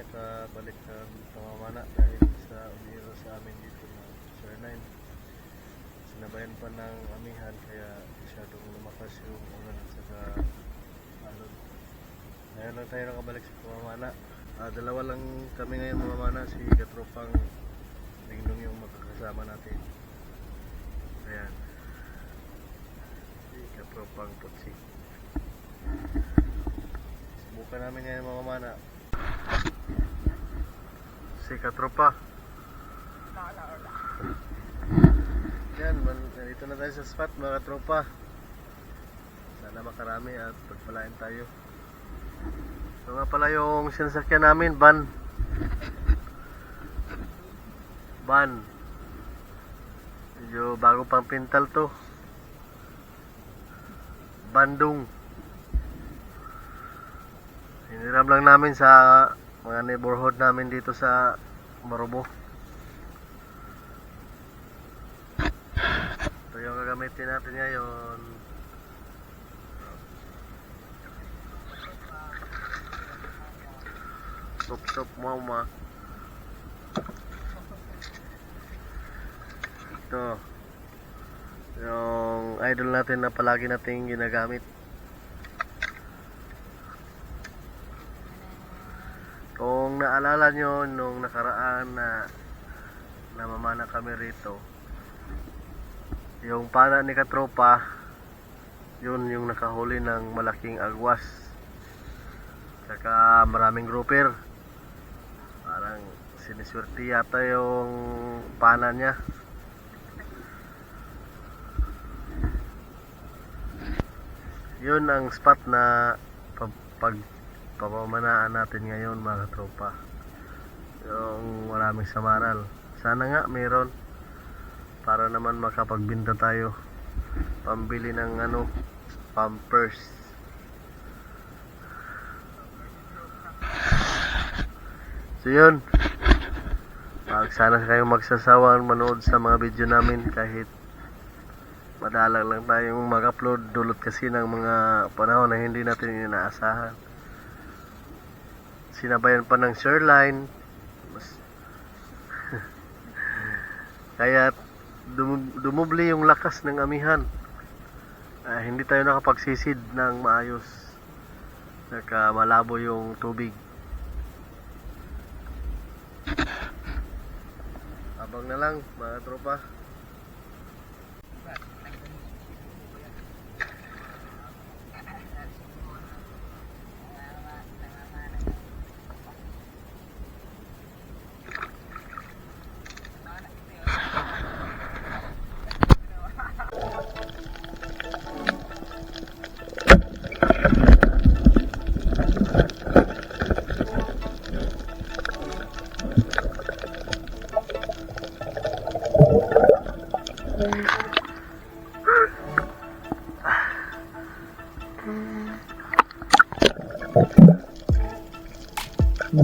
nakabalik ng pamamana dahil sa umiro sa amin dito na Sir 9. Sinabayan pa ng amihan kaya masyadong lumakas yung ulan at saka alon. Ngayon lang tayo nakabalik sa pamamana. Dalawa lang kami ngayon mamamana, si Katropang Lingnong yung makakasama natin. Ayan, si Katropang Putsi. Subukan namin ngayon mamamana si Katropa. Yan, dito na tayo sa spot mga Katropa. Sana makarami at pagpalain tayo. Ito nga pala yung sinasakyan namin, van. Medyo bago pang pintal to. Bandung. Hiniram lang namin sa mga neighborhood namin dito sa Marubo. Ito yung gagamitin natin ngayon. Top mama. Ito yung idol natin na palagi nating ginagamit. Kung naalala nyo nung nakaraan na namamana kami rito, yung pana ni Katropa, yun yung nakahuli ng malaking agwas, saka maraming grouper. Parang siniswerte yata yung pana niya. Yun ang spot na papamanaan natin ngayon mga Katropa, yung maraming samaral. Sana nga mayroon para naman makapagbinta tayo, pambili ng pampers. So yun, sana kayong magsasawang manood sa mga video namin kahit madalang lang tayong mag-upload, dulot kasi ng mga panahon na hindi natin inaasahan. Sinabayan pa ng shoreline. Kaya dumubli yung lakas ng amihan. Hindi tayo nakapagsisid ng maayos. Saka malabo yung tubig. Abang na lang mga tropa. Ito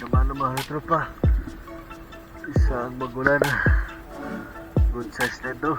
naman mga tropa, isang bagulan, good size na ito.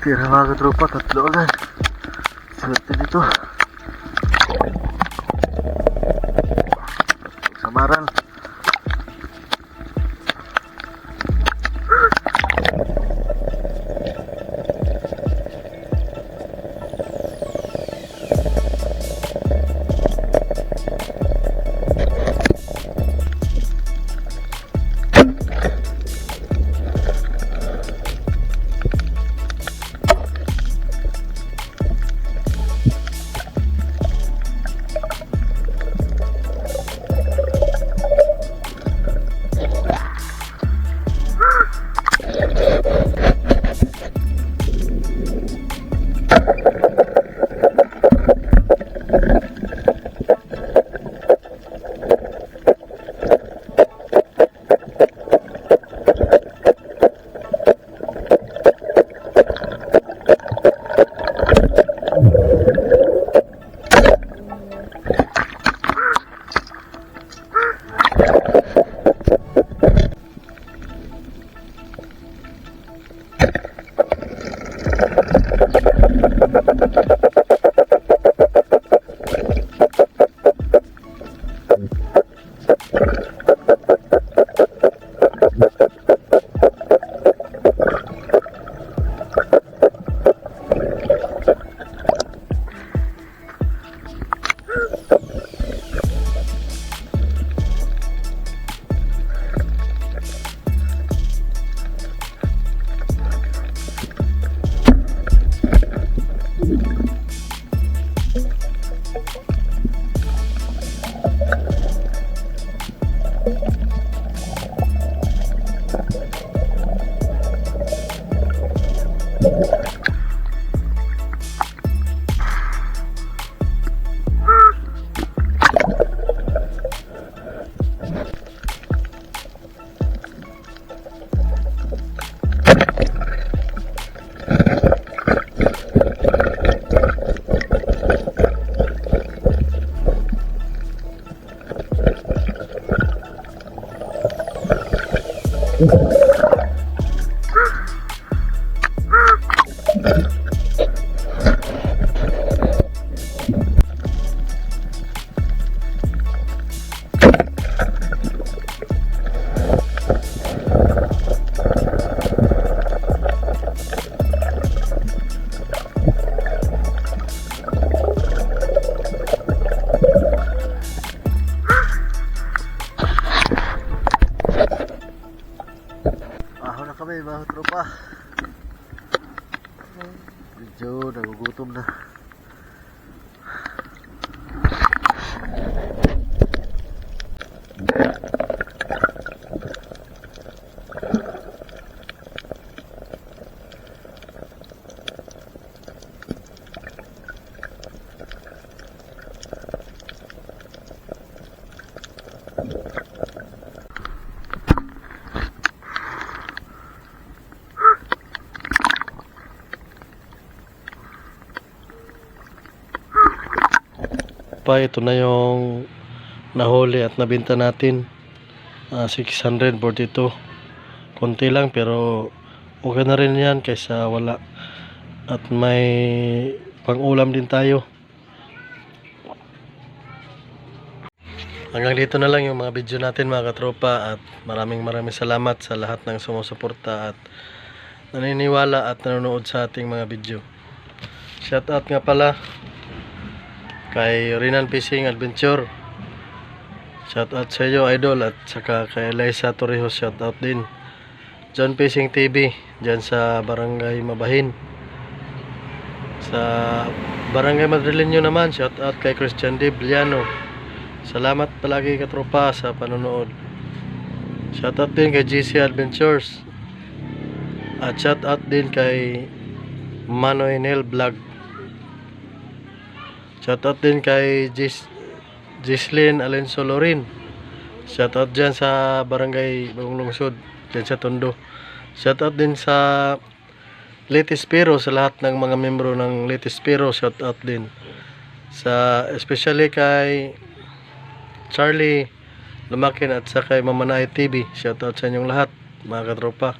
Tira mga katropa, tatlo agad. Swerte nito. Samaran. Kami mga tropa, medyo nagugutom na. katropa, ito na yung nahuli at nabenta natin. 642. Konti lang pero okay na rin yan kaysa wala. At may pang-ulam din tayo. Hanggang dito na lang yung mga video natin mga katropa, at maraming salamat sa lahat ng sumusuporta at naniniwala at nanonood sa ating mga video. Shoutout nga pala kay Rinan Fishing Adventure. Shoutout sa iyo idol, at saka kay Liza Torrijos, shoutout din. John Fishing TV dyan sa Barangay Mabahin. Sa Barangay Madrileño naman, shoutout kay Christian D. Villano. Salamat palagi katropa sa panonood. Shoutout din kay GC Adventures. At shoutout din kay Manoy Nel Vlog. Shoutout din kay Gislyn Alenso Lorin. Shoutout dyan sa Barangay Bagong Lungsod, dyan sa Tondo. Shoutout din sa Litispero, sa lahat ng mga membro ng Litispero, shoutout din. Especially kay Charlie Lumakin at sa kay Mamanay TV, shoutout sa inyong lahat mga katropa.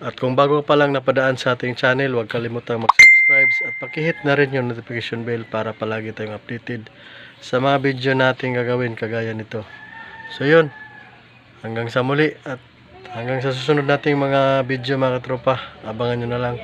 At kung bago pa lang napadaan sa ating channel, huwag kalimutang mag-subscribe at pakihit na rin yung notification bell para palagi tayong updated sa mga video natin gagawin kagaya nito. So yun, hanggang sa muli at hanggang sa susunod nating mga video mga katropa, abangan nyo na lang.